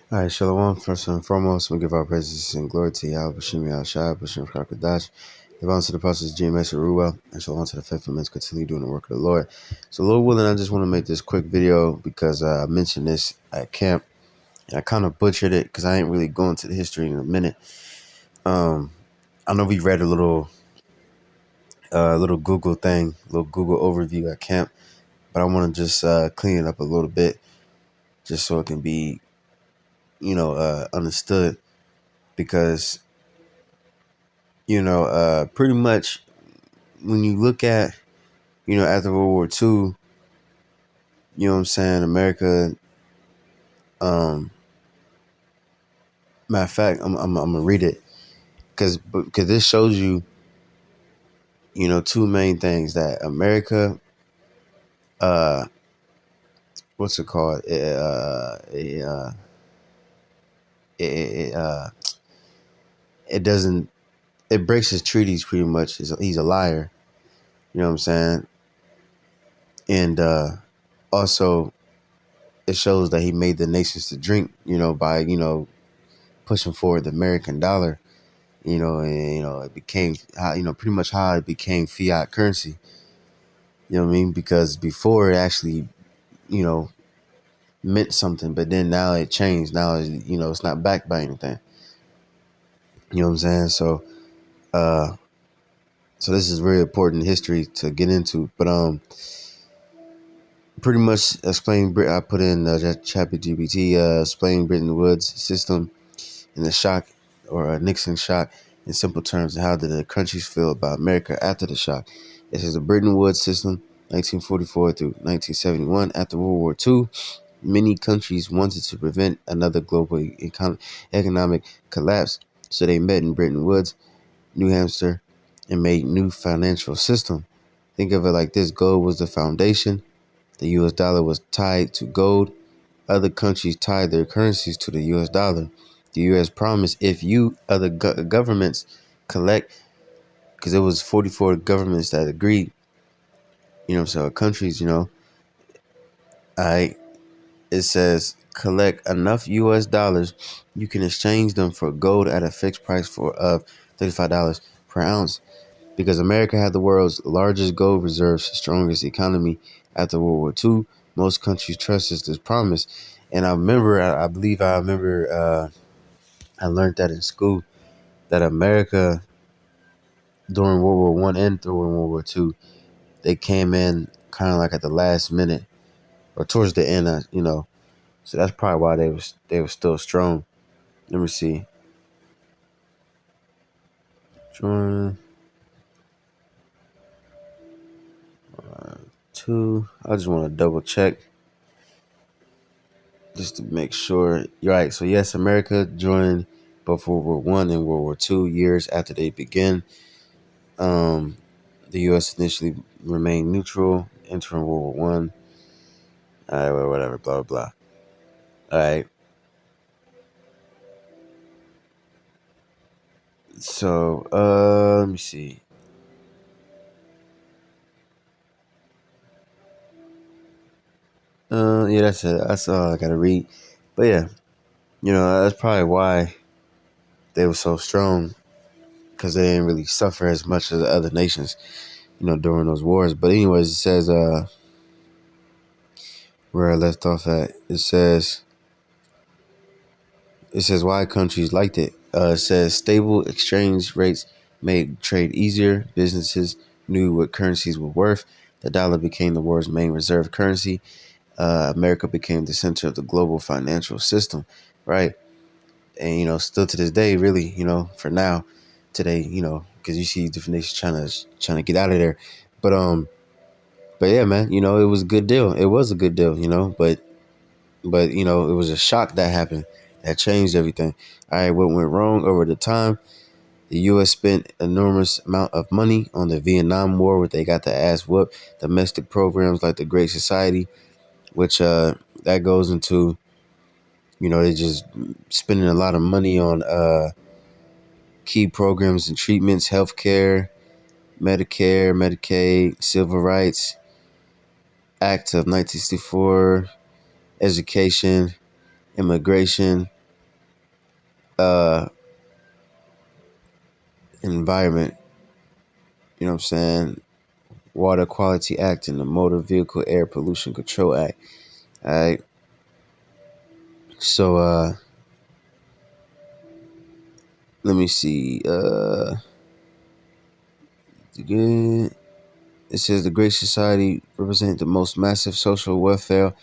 All right, Shalom. First and foremost, we give our praises and glory to Yahweh, Bashim Yahushua, Bashim Kakadash. Give honor to the apostles GMS and Ruel, and shalom to the faithful men continue doing the work of the Lord. So, Lord willing, I just want to make this quick video because I mentioned this at camp, and I kind of butchered it because I ain't really going to the history in a minute. I know we read a little Google thing, little Google overview at camp, but I want to just clean it up a little bit, just so it can be, understood because pretty much when you look at, after World War II, you know what I'm saying, America, matter of fact, I'm gonna read it because this shows you, two main things that America, uh, what's it called? It doesn't, it breaks his treaties pretty much. He's a liar, you know what I'm saying? And also, it shows that he made the nations to drink, by, pushing forward the American dollar, and, it became, pretty much how it became fiat currency. You know what I mean? Because before it actually, you know, meant something, but then now it changed. Now, it's not backed by anything. You know what I'm saying? So this is very important history to get into. But pretty much explain. I put in ChatGPT, explain Bretton Woods system and the shock or Nixon shock in simple terms. And how did the countries feel about America after the shock? This is the Bretton Woods system, 1944 through 1971. After World War II, many countries wanted to prevent another global economic collapse, so they met in Bretton Woods, New Hampshire, and made new financial system. Think of it like this: gold was the foundation. The U.S. dollar was tied to gold. Other countries tied their currencies to the U.S. dollar. The U.S. promised if you other governments collect, because it was 44 governments that agreed, so countries, I it says collect enough U.S. dollars, you can exchange them for gold at a fixed price of $35 per ounce. Because America had the world's largest gold reserves, strongest economy after World War II, most countries trusted this promise. And I remember, I believe I remember, I learned that in school, that America during World War One and during World War II, they came in kind of like at the last minute or towards the end, So that's probably why they were still strong. Let me see. Join two. I just want to double check just to make sure. You're right. So yes, America joined both World War One and World War II years after they began. The U.S. initially remained neutral entering World War One. All right, well, whatever, blah blah. All right. So let me see. Yeah, that's it. That's all I gotta read. But yeah, that's probably why they were so strong, because they didn't really suffer as much as the other nations, during those wars. But anyways, it says where I left off at, it says why countries liked it. It says stable exchange rates made trade easier. Businesses knew what currencies were worth. The dollar became the world's main reserve currency. America became the center of the global financial system, right? And still to this day, really, for now, today, because you see different nations trying to get out of there, but yeah, man, it was a good deal. It was a good deal, but it was a shock that happened that changed everything. All right, what went wrong over the time? The U.S. spent enormous amount of money on the Vietnam War, where they got the ass whooped. Domestic programs like the Great Society, which that goes into, they just spending a lot of money on key programs and treatments, healthcare, Medicare, Medicaid, Civil Rights Act of 1964, education, immigration, uh, environment. You know what I'm saying? Water Quality Act and the Motor Vehicle Air Pollution Control Act. All right. So let me see. It says the Great Society represents the most massive social welfare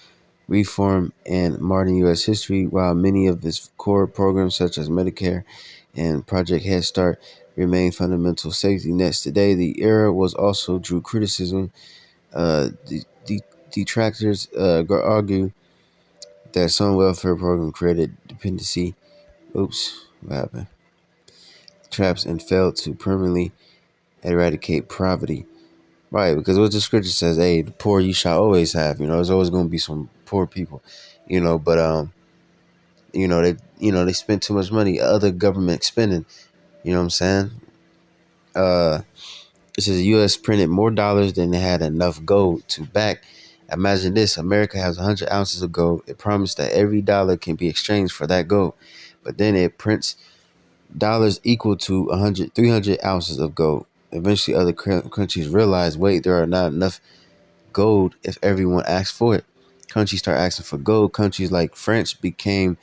reform in modern U.S. history, while many of its core programs, such as Medicare and Project Head Start, remain fundamental safety nets today. The era was also drew criticism. Detractors argue that some welfare program created dependency. Oops, what happened? Traps and failed to permanently eradicate poverty. Right, because what the scripture says, hey, the poor you shall always have. There's always going to be some poor people. But they spend too much money. Other government spending. You know what I'm saying? Uh, it says the U.S. printed more dollars than they had enough gold to back. Imagine this: America has 100 ounces of gold. It promised that every dollar can be exchanged for that gold, but then it prints dollars equal to 300 ounces of gold. Eventually, other countries realize, wait, there are not enough gold if everyone asks for it. Countries start asking for gold. Countries like France became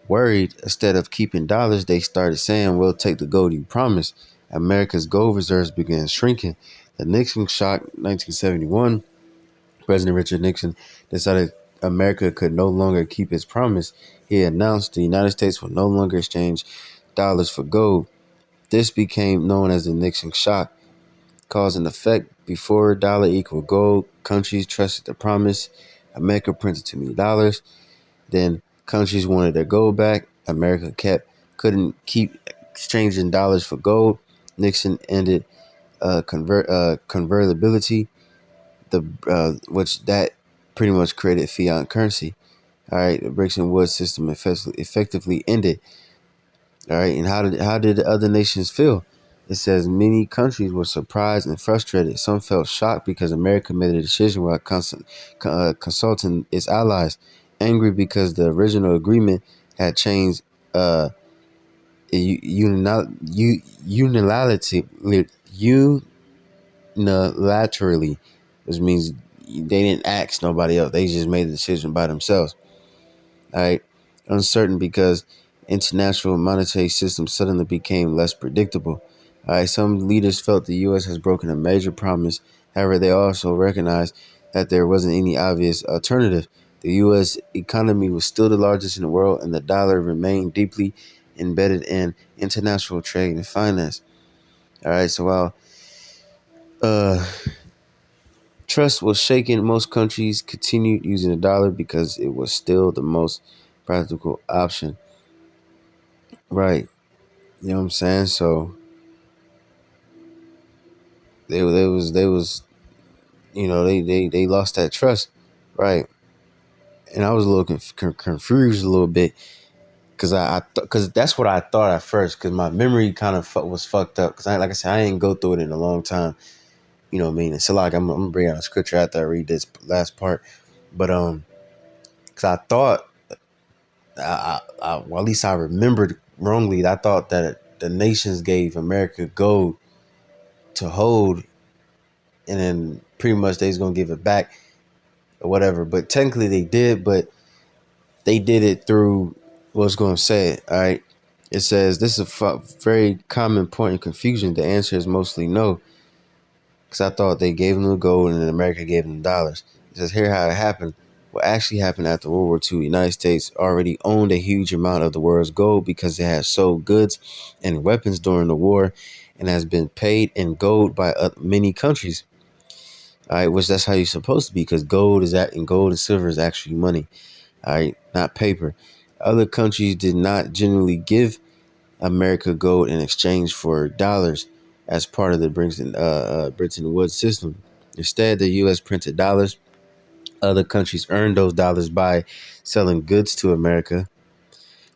worried. Instead of keeping dollars, they started saying, we'll take the gold you promised. America's gold reserves began shrinking. The Nixon shock, 1971, President Richard Nixon decided America could no longer keep its promise. He announced the United States would no longer exchange dollars for gold. This became known as the Nixon shock. Cause and effect: before dollar equal gold, countries trusted the promise. America printed too many dollars. Then countries wanted their gold back. America couldn't keep exchanging dollars for gold. Nixon ended convertibility, which that pretty much created fiat currency. All right, the bricks and wood system effectively ended. All right, and how did the other nations feel? It says many countries were surprised and frustrated. Some felt shocked because America made a decision without consulting its allies. Angry because the original agreement had changed unilaterally, which means they didn't ask nobody else. They just made the decision by themselves. All right, uncertain because international monetary system suddenly became less predictable. All right, some leaders felt the U.S. has broken a major promise. However, they also recognized that there wasn't any obvious alternative. The U.S. economy was still the largest in the world, and the dollar remained deeply embedded in international trade and finance. All right, so while uh, trust was shaken, most countries continued using the dollar because it was still the most practical option. Right. You know what I'm saying? So they was they lost that trust, right? And I was a little confused a little bit because because that's what I thought at first, because my memory kind of was fucked up, because like I said, I ain't go through it in a long time. You know what I mean? So like I'm gonna bring out a scripture after I read this last part, but because I thought well, at least I remembered wrongly. I thought that the nations gave America gold to hold, and then pretty much they's gonna give it back or whatever. But technically they did, but they did it through what's going to say it. All right. It says this is a very common point of confusion. The answer is mostly no, because I thought they gave them the gold and then America gave them the dollars. It says here how it happened. What actually happened after World War II, the United States already owned a huge amount of the world's gold because it had sold goods and weapons during the war and has been paid in gold by many countries. All right, which that's how you're supposed to be, because gold and silver is actually money. All right, not paper. Other countries did not generally give America gold in exchange for dollars as part of the Bretton Woods system. Instead, the U.S. printed dollars. Other countries earned those dollars by selling goods to America,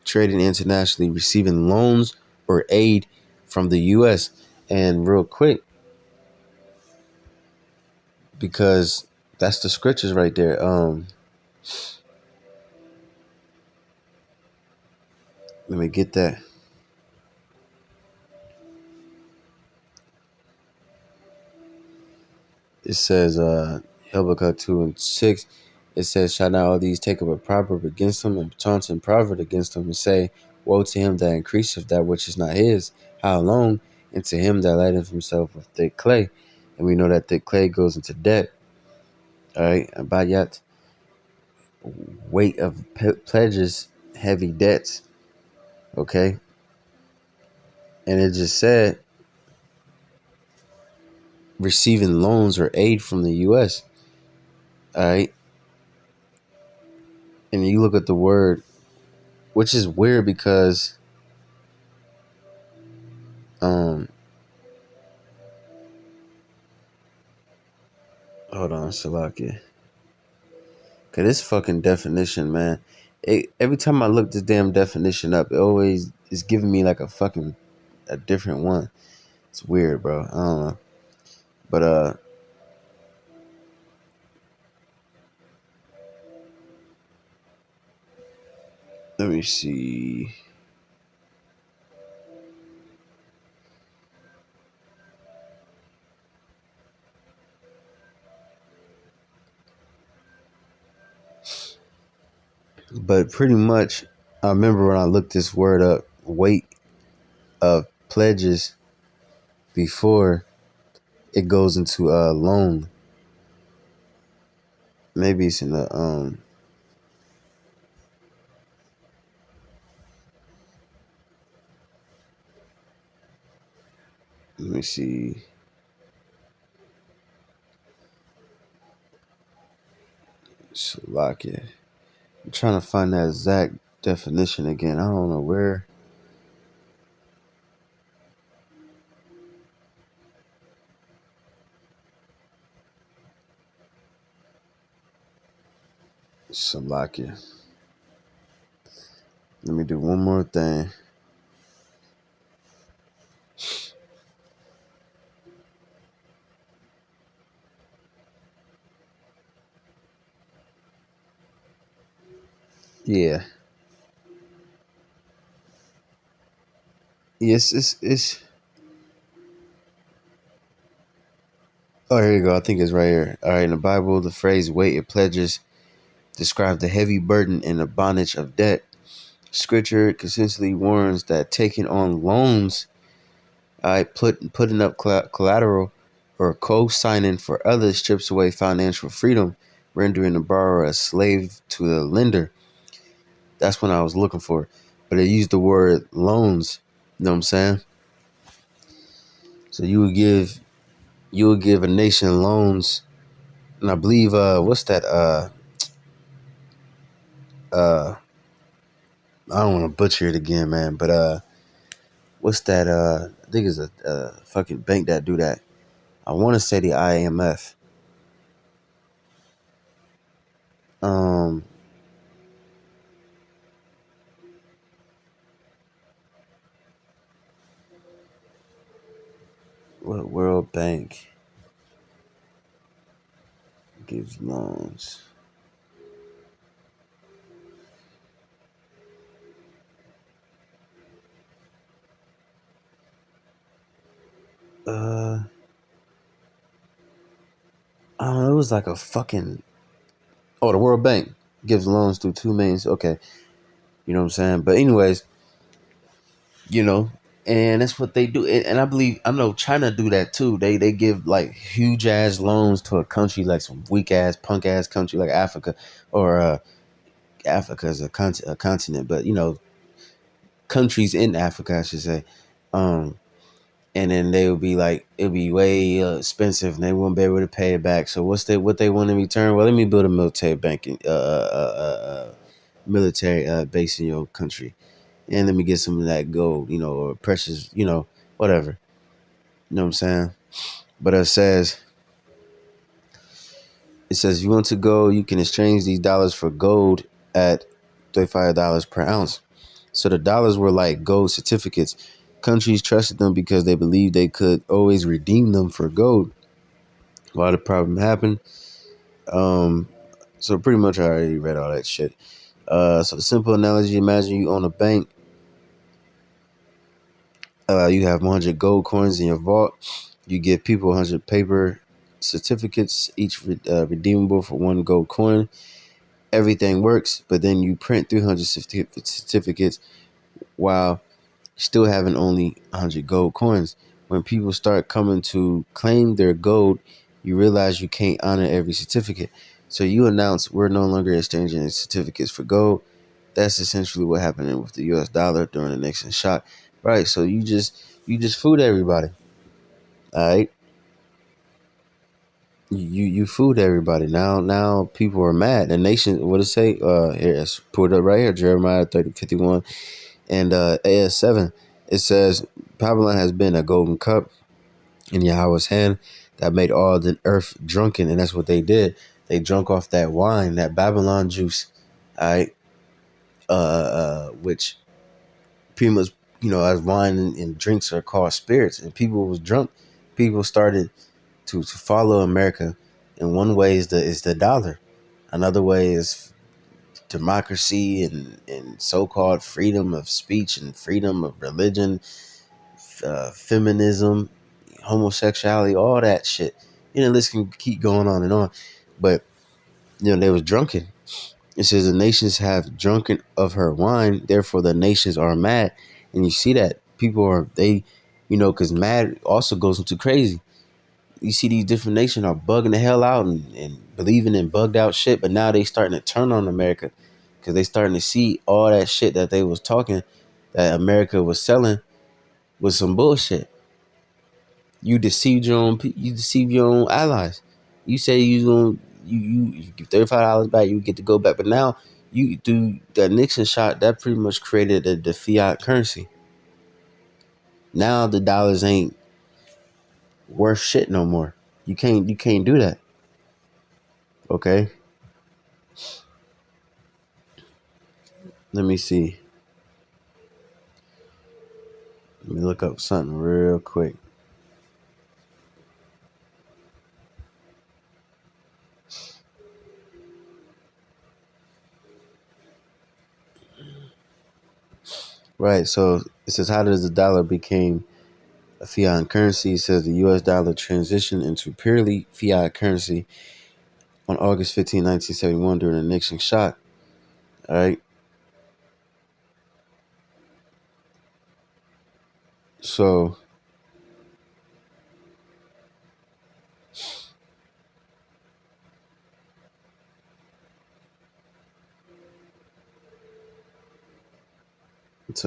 trading internationally, receiving loans or aid from the U.S. And real quick, because that's the scriptures right there. Let me get that. It says, Habakkuk 2:6. It says, shall not all these take up a proverb against him, and taunt and proverb against him, and say, woe to him that increaseth that which is not his, how long? And to him that lighteth himself with thick clay. And we know that thick clay goes into debt. All right, Bayat, weight of pledges, heavy debts. Okay, and it just said receiving loans or aid from the U.S. All right, and you look at the word, which is weird because hold on, Salakia. Cause this fucking definition, man. Every time I look this damn definition up, it always is giving me like a different one. It's weird, bro. I don't know. But let me see. But pretty much, I remember when I looked this word up, weight of pledges before it goes into loan. Maybe it's in the let me see. Salakia. I'm trying to find that exact definition again. I don't know where. Salakia. Let me do one more thing. Yeah. Yes, it's. Oh, here you go. I think it's right here. All right, in the Bible, the phrase "weight of pledges" describes the heavy burden and the bondage of debt. Scripture consistently warns that taking on loans, putting up collateral, or co-signing for others strips away financial freedom, rendering the borrower a slave to the lender. That's what I was looking for, but they used the word loans. You know what I'm saying? So you would give a nation loans, and I believe what's that I don't want to butcher it again, man, but what's that I think it's a fucking bank that do that. I want to say the IMF. Um, what World Bank gives loans? Uh, I don't know. It was like a fucking. Oh, the World Bank gives loans through two main. Okay, you know what I'm saying. But anyways, you know, and that's what they do. And I believe I know China do that too. They give like huge ass loans to a country like some weak ass punk ass country like Africa, or Africa is a continent, but you know, countries in Africa, I should say. Um, and then they would be like, it'd be way expensive, and they wouldn't be able to pay it back. So what they want in return? Well, let me build a military banking military base in your country, and let me get some of that gold, you know, or precious, you know, whatever. You know what I'm saying? But it says, you want to go, you can exchange these dollars for gold at $35 per ounce. So the dollars were like gold certificates. Countries trusted them because they believed they could always redeem them for gold. Why the problem happened? Um, so pretty much I already read all that shit. So simple analogy: imagine you own a bank. You have 100 gold coins in your vault. You give people 100 paper certificates, each redeemable for 1 gold coin. Everything works, but then you print 300 certificates while still having only 100 gold coins. When people start coming to claim their gold, you realize you can't honor every certificate. So you announce we're no longer exchanging certificates for gold. That's essentially what happened with the US dollar during the Nixon shock. Right. So you just fooled everybody. All right. You fooled everybody. Now people are mad. The nation, what it say? Here, let's put it up right here. Jeremiah 30:51 and AS7. It says Babylon has been a golden cup in Yahweh's hand that made all the earth drunken, and that's what they did. They drunk off that wine, that Babylon juice. All right. Which pretty much, as wine and drinks are called spirits, and people was drunk. People started to follow America. And one way is the dollar. Another way is democracy and so-called freedom of speech and freedom of religion, feminism, homosexuality, all that shit. This can keep going on and on. But, they was drunken. It says the nations have drunken of her wine, therefore the nations are mad. And you see that people are, because mad also goes into crazy. You see these different nations are bugging the hell out and believing in bugged out shit, but now they starting to turn on America because they starting to see all that shit that they was talking that America was selling was some bullshit. You deceived you deceived your own allies. You say you give $35 back, you get to go back, but now you do that Nixon shot that pretty much created the fiat currency. Now the dollars ain't worth shit no more. You can't do that. Okay. Let me see. Let me look up something real quick. Right. So it says, how does the dollar became a fiat currency? It says the U.S. dollar transitioned into purely fiat currency on August 15, 1971 during the Nixon shot. All right. So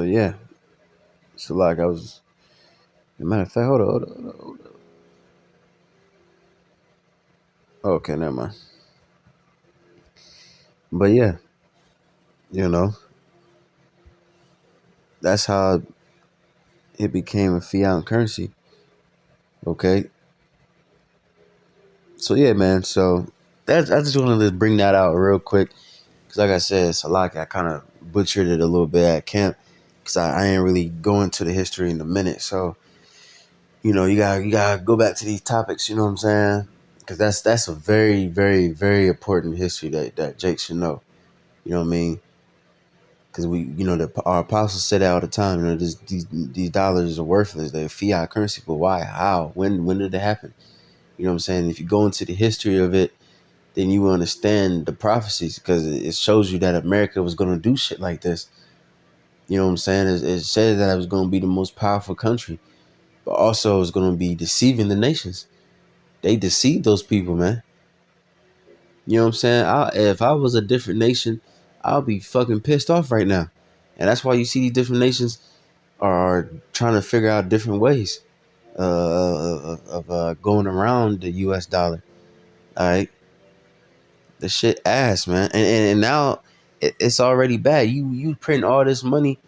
yeah. So like I was, as a matter of fact, hold on. Okay, never mind. But yeah, you know, that's how it became a fiat currency. Okay. So yeah, man. So I just wanted to bring that out real quick because, like I said, it's a lot. I kind of butchered it a little bit at camp because I ain't really going to the history in a minute. So you gotta go back to these topics. You know what I'm saying? Because that's a very, very, very important history that Jake should know. You know what I mean? Because our apostles said that all the time. These dollars are worthless. They're fiat currency. But why? How? When did it happen? You know what I'm saying? If you go into the history of it, then you will understand the prophecies because it shows you that America was going to do shit like this. You know what I'm saying? It said that it was going to be the most powerful country, but also it was going to be deceiving the nations. They deceived those people, man. You know what I'm saying? If I was a different nation, I'll be fucking pissed off right now. And that's why you see these different nations are trying to figure out different ways of going around the U.S. dollar. All right. The shit ass, man. And now it's already bad. You print all this money,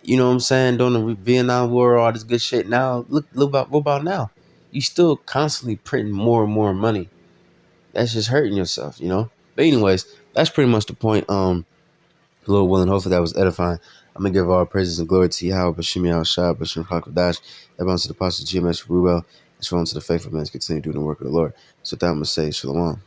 you know what I'm saying, during the Vietnam War, all this good shit. Now look about what about now? You still constantly printing more and more money. That's just hurting yourself, you know? But anyways, that's pretty much the point. Lord willing, hopefully that was edifying. I'm gonna give all praises and glory to Yahweh, Bashim Yahweh Shah, Bashim Hakodash, that belongs to the Apostle GMS Ruel, and shalom to the faithful men continue doing the work of the Lord. So with that, I'm gonna say shalom.